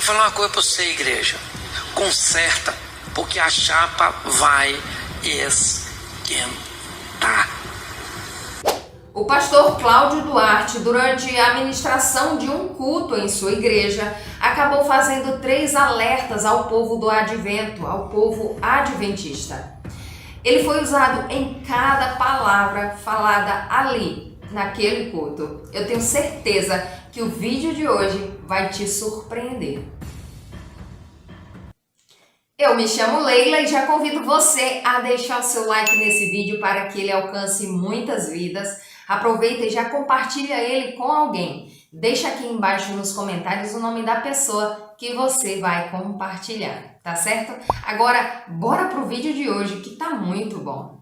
falar uma coisa para você, igreja. Conserta, porque a chapa vai esquentar. O pastor Cláudio Duarte, durante a ministração de um culto em sua igreja, acabou fazendo 3 alertas ao povo do advento, ao povo adventista. Ele foi usado em cada palavra falada ali, naquele culto. Eu tenho certeza que o vídeo de hoje vai te surpreender. Eu me chamo Leila e já convido você a deixar o seu like nesse vídeo para que ele alcance muitas vidas. Aproveita e já compartilha ele com alguém. Deixa aqui embaixo nos comentários o nome da pessoa que você vai compartilhar, tá certo? Agora, bora pro vídeo de hoje que tá muito bom.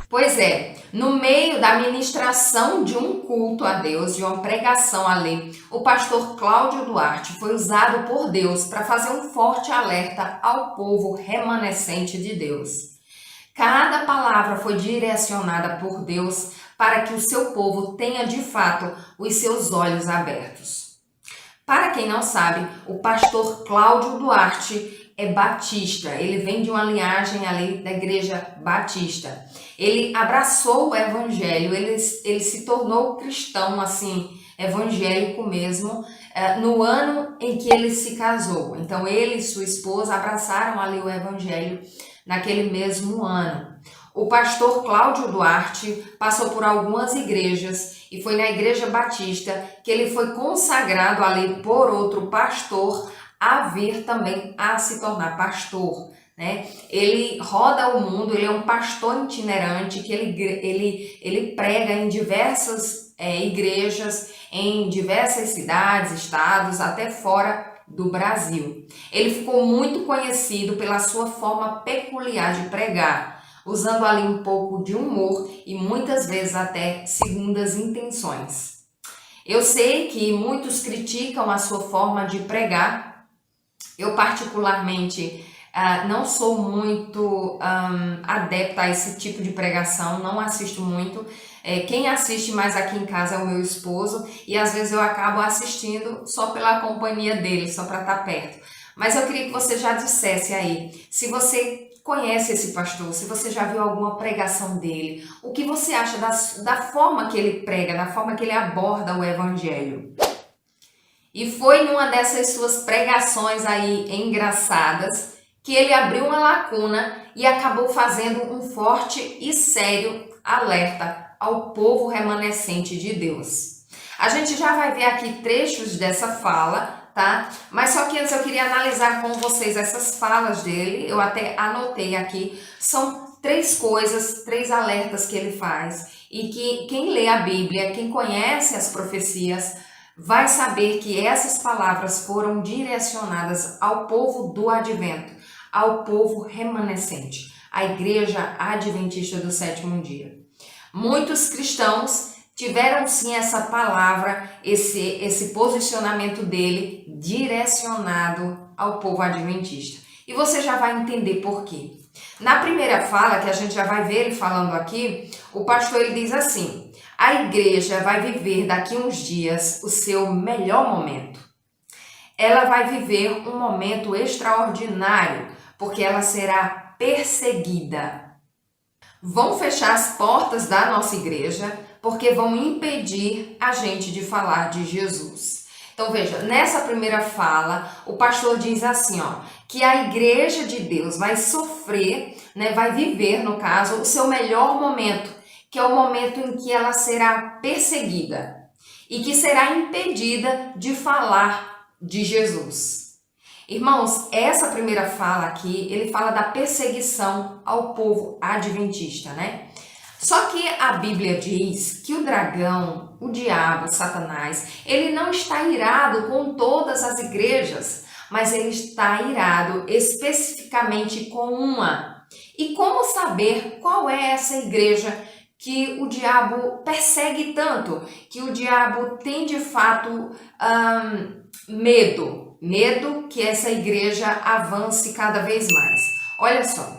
Pois é, no meio da ministração de um culto a Deus, de uma pregação ali, o pastor Cláudio Duarte foi usado por Deus para fazer um forte alerta ao povo remanescente de Deus. Cada palavra foi direcionada por Deus para que o seu povo tenha de fato os seus olhos abertos. Para quem não sabe, o pastor Cláudio Duarte é batista, ele vem de uma linhagem ali da igreja batista. Ele abraçou o evangelho, ele se tornou cristão, assim, evangélico mesmo, no ano em que ele se casou. Então ele e sua esposa abraçaram ali o evangelho naquele mesmo ano. O pastor Cláudio Duarte passou por algumas igrejas e foi na igreja batista que ele foi consagrado ali por outro pastor a vir também a se tornar pastor, né? Ele roda o mundo, ele é um pastor itinerante que ele prega em diversas igrejas, em diversas cidades, estados, até fora do Brasil. Ele ficou muito conhecido pela sua forma peculiar de pregar, usando ali um pouco de humor e muitas vezes até segundas intenções. Eu sei que muitos criticam a sua forma de pregar. Eu particularmente não sou muito adepta a esse tipo de pregação, não assisto muito. Quem assiste mais aqui em casa é o meu esposo e às vezes eu acabo assistindo só pela companhia dele, só para estar perto. Mas eu queria que você já dissesse aí, se você conhece esse pastor, se você já viu alguma pregação dele, o que você acha da forma que ele prega, da forma que ele aborda o evangelho. E foi numa dessas suas pregações aí engraçadas que ele abriu uma lacuna e acabou fazendo um forte e sério alerta ao povo remanescente de Deus. A gente já vai ver aqui trechos dessa fala, tá? Mas só que antes eu queria analisar com vocês essas falas dele. Eu até anotei aqui. São 3 coisas, 3 alertas que ele faz e que quem lê a Bíblia, quem conhece as profecias, vai saber que essas palavras foram direcionadas ao povo do advento, ao povo remanescente, à igreja adventista do 7º dia. Muitos cristãos tiveram sim essa palavra, esse posicionamento dele direcionado ao povo adventista. E você já vai entender por quê. Na primeira fala, que a gente já vai ver ele falando aqui, o pastor ele diz assim: a igreja vai viver daqui uns dias o seu melhor momento. Ela vai viver um momento extraordinário, porque ela será perseguida. Vão fechar as portas da nossa igreja, porque vão impedir a gente de falar de Jesus. Então veja, nessa primeira fala, o pastor diz assim, que a igreja de Deus vai sofrer, né, vai viver, no caso, o seu melhor momento, que é o momento em que ela será perseguida e que será impedida de falar de Jesus. Irmãos, essa primeira fala aqui, ele fala da perseguição ao povo adventista, né? Só que a Bíblia diz que o dragão, o diabo, Satanás, ele não está irado com todas as igrejas, mas ele está irado especificamente com uma. E como saber qual é essa igreja que o diabo persegue tanto, que o diabo tem de fato medo que essa igreja avance cada vez mais? Olha só,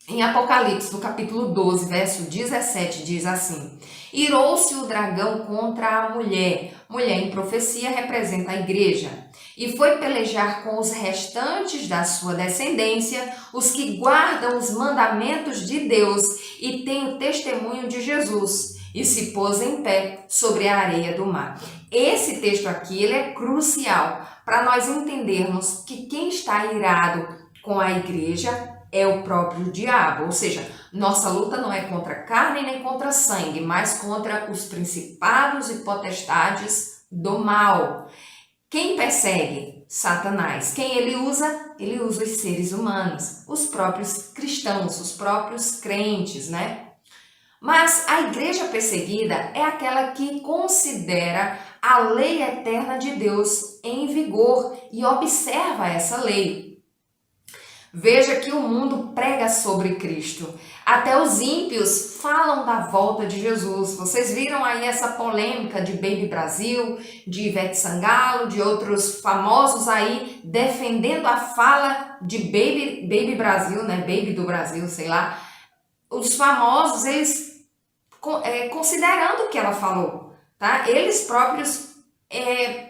Em Apocalipse, no capítulo 12, verso 17, diz assim: Irou-se o dragão contra a mulher. Mulher em profecia representa a igreja. E foi pelejar com os restantes da sua descendência, os que guardam os mandamentos de Deus e têm o testemunho de Jesus. E se pôs em pé sobre a areia do mar. Esse texto aqui, ele é crucial para nós entendermos que quem está irado com a igreja é o próprio diabo, ou seja, nossa luta não é contra carne nem contra sangue, mas contra os principados e potestades do mal. Quem persegue? Satanás. Quem ele usa? Ele usa os seres humanos, os próprios cristãos, os próprios crentes, né? Mas a igreja perseguida é aquela que considera a lei eterna de Deus em vigor e observa essa lei. Veja que o mundo prega sobre Cristo. Até os ímpios falam da volta de Jesus. Vocês viram aí essa polêmica de Baby Brasil, de Ivete Sangalo, de outros famosos aí defendendo a fala de Baby Brasil, né? Baby do Brasil, sei lá. Os famosos, eles considerando o que ela falou, tá? Eles próprios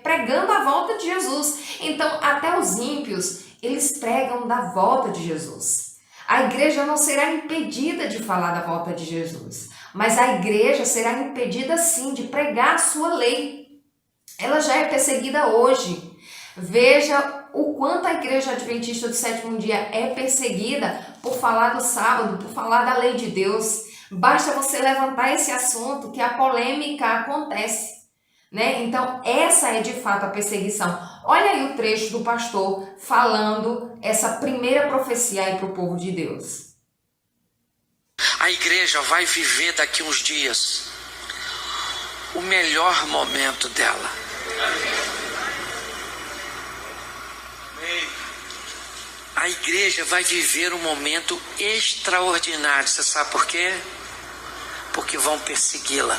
pregando a volta de Jesus. Então, até os ímpios, eles pregam da volta de Jesus. A igreja não será impedida de falar da volta de Jesus, mas a igreja será impedida sim de pregar a sua lei. Ela já é perseguida hoje. Veja o quanto a igreja adventista do sétimo dia é perseguida por falar do sábado, por falar da lei de Deus. Basta você levantar esse assunto que a polêmica acontece, né? Então, essa é de fato a perseguição. Olha aí o trecho do pastor falando essa primeira profecia aí para o povo de Deus. A igreja vai viver daqui uns dias o melhor momento dela. A igreja vai viver um momento extraordinário. Você sabe por quê? Porque vão persegui-la.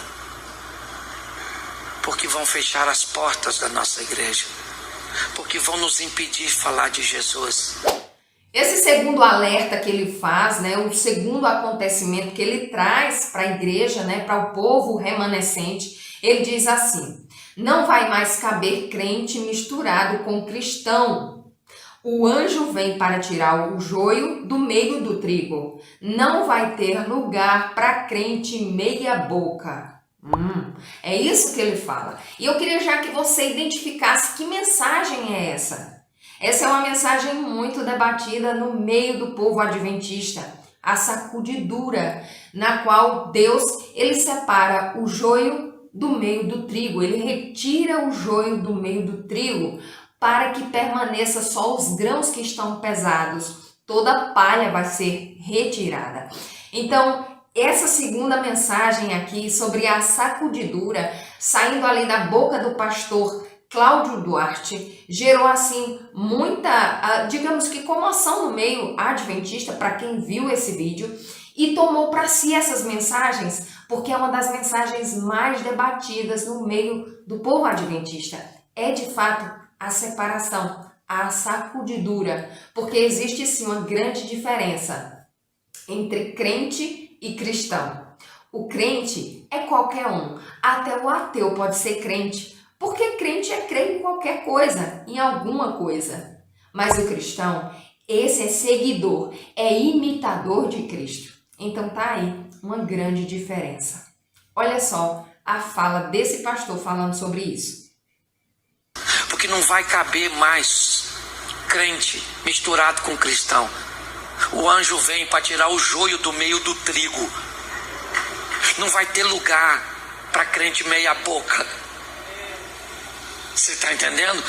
Porque vão fechar as portas da nossa igreja. Porque vão nos impedir de falar de Jesus. Esse segundo alerta que ele faz, né, o segundo acontecimento que ele traz para a igreja, né, para o povo remanescente, ele diz assim: não vai mais caber crente misturado com cristão. O anjo vem para tirar o joio do meio do trigo. Não vai ter lugar para crente meia boca. É isso que ele fala. E eu queria já que você identificasse que mensagem é essa. Essa é uma mensagem muito debatida no meio do povo adventista. A sacudidura, na qual Deus ele separa o joio do meio do trigo. Ele retira o joio do meio do trigo para que permaneça só os grãos que estão pesados. Toda a palha vai ser retirada. Então, essa segunda mensagem aqui sobre a sacudidura, saindo ali da boca do pastor Cláudio Duarte, gerou assim muita, digamos que comoção no meio adventista para quem viu esse vídeo e tomou para si essas mensagens, porque é uma das mensagens mais debatidas no meio do povo adventista. É de fato a separação, a sacudidura, porque existe sim uma grande diferença entre crente e cristão. O crente é qualquer um, até o ateu pode ser crente, porque crente é crer em qualquer coisa, em alguma coisa. Mas o cristão, esse é seguidor, é imitador de Cristo. Então tá aí uma grande diferença. Olha só a fala desse pastor falando sobre isso. Porque não vai caber mais crente misturado com cristão. O anjo vem para tirar o joio do meio do trigo. Não vai ter lugar para crente meia boca. Você está entendendo?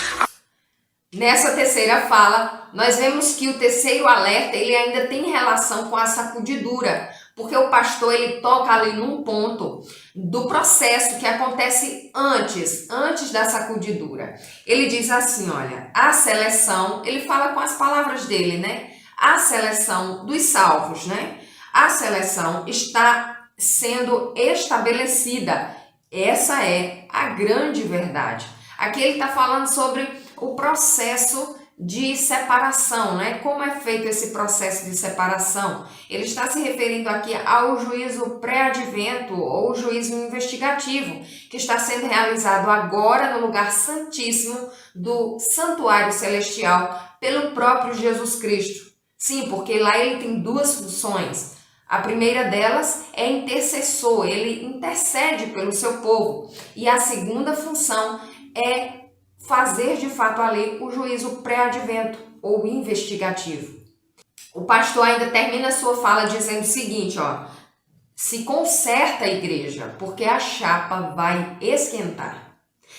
Nessa terceira fala, nós vemos que o terceiro alerta ele ainda tem relação com a sacudidura, porque o pastor ele toca ali num ponto do processo que acontece antes da sacudidura. Ele diz assim, olha, a seleção, ele fala com as palavras dele, né? A seleção dos salvos, né? A seleção está sendo estabelecida. Essa é a grande verdade. Aqui ele está falando sobre o processo de separação, né? Como é feito esse processo de separação? Ele está se referindo aqui ao juízo pré-advento ou juízo investigativo, que está sendo realizado agora no lugar santíssimo do santuário celestial pelo próprio Jesus Cristo. Sim, porque lá ele tem duas funções. A primeira delas é intercessor, ele intercede pelo seu povo. E a segunda função é fazer de fato ali o juízo pré-advento ou investigativo. O pastor ainda termina sua fala dizendo o seguinte, se conserta a igreja, porque a chapa vai esquentar.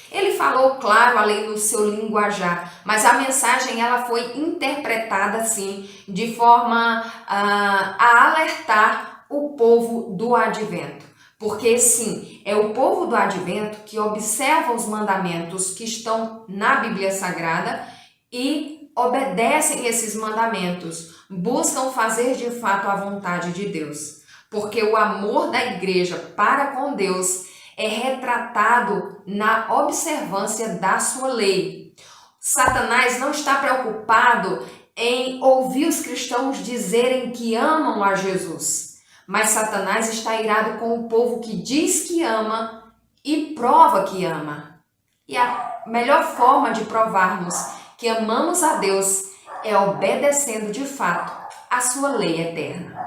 Ele falou, claro, ali no seu linguajar, mas a mensagem ela foi interpretada assim, de forma a alertar o povo do advento. Porque sim, é o povo do advento que observa os mandamentos que estão na Bíblia Sagrada e obedecem esses mandamentos, buscam fazer de fato a vontade de Deus. Porque o amor da igreja para com Deus é retratado na observância da sua lei. Satanás não está preocupado em ouvir os cristãos dizerem que amam a Jesus. Mas Satanás está irado com o povo que diz que ama e prova que ama. E a melhor forma de provarmos que amamos a Deus é obedecendo de fato a sua lei eterna.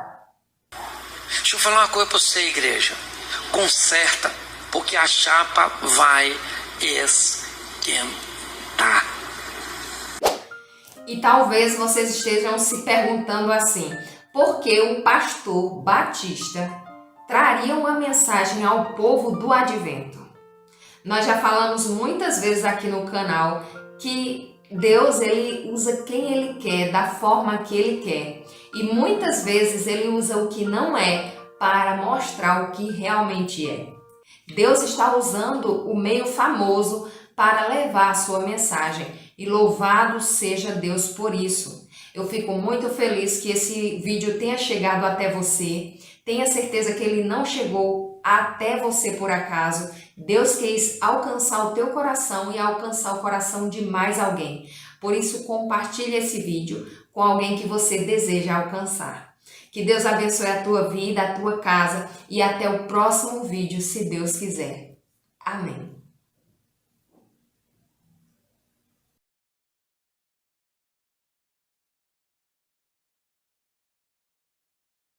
Deixa eu falar uma coisa para você, igreja. Conserta, porque a chapa vai esquentar. E talvez vocês estejam se perguntando assim, por que o pastor Batista traria uma mensagem ao povo do advento? Nós já falamos muitas vezes aqui no canal que Deus ele usa quem ele quer, da forma que ele quer. E muitas vezes ele usa o que não é para mostrar o que realmente é. Deus está usando o meio famoso para levar a sua mensagem. E louvado seja Deus por isso. Eu fico muito feliz que esse vídeo tenha chegado até você. Tenha certeza que ele não chegou até você por acaso. Deus quis alcançar o teu coração e alcançar o coração de mais alguém. Por isso, compartilhe esse vídeo com alguém que você deseja alcançar. Que Deus abençoe a tua vida, a tua casa e até o próximo vídeo, se Deus quiser. Amém.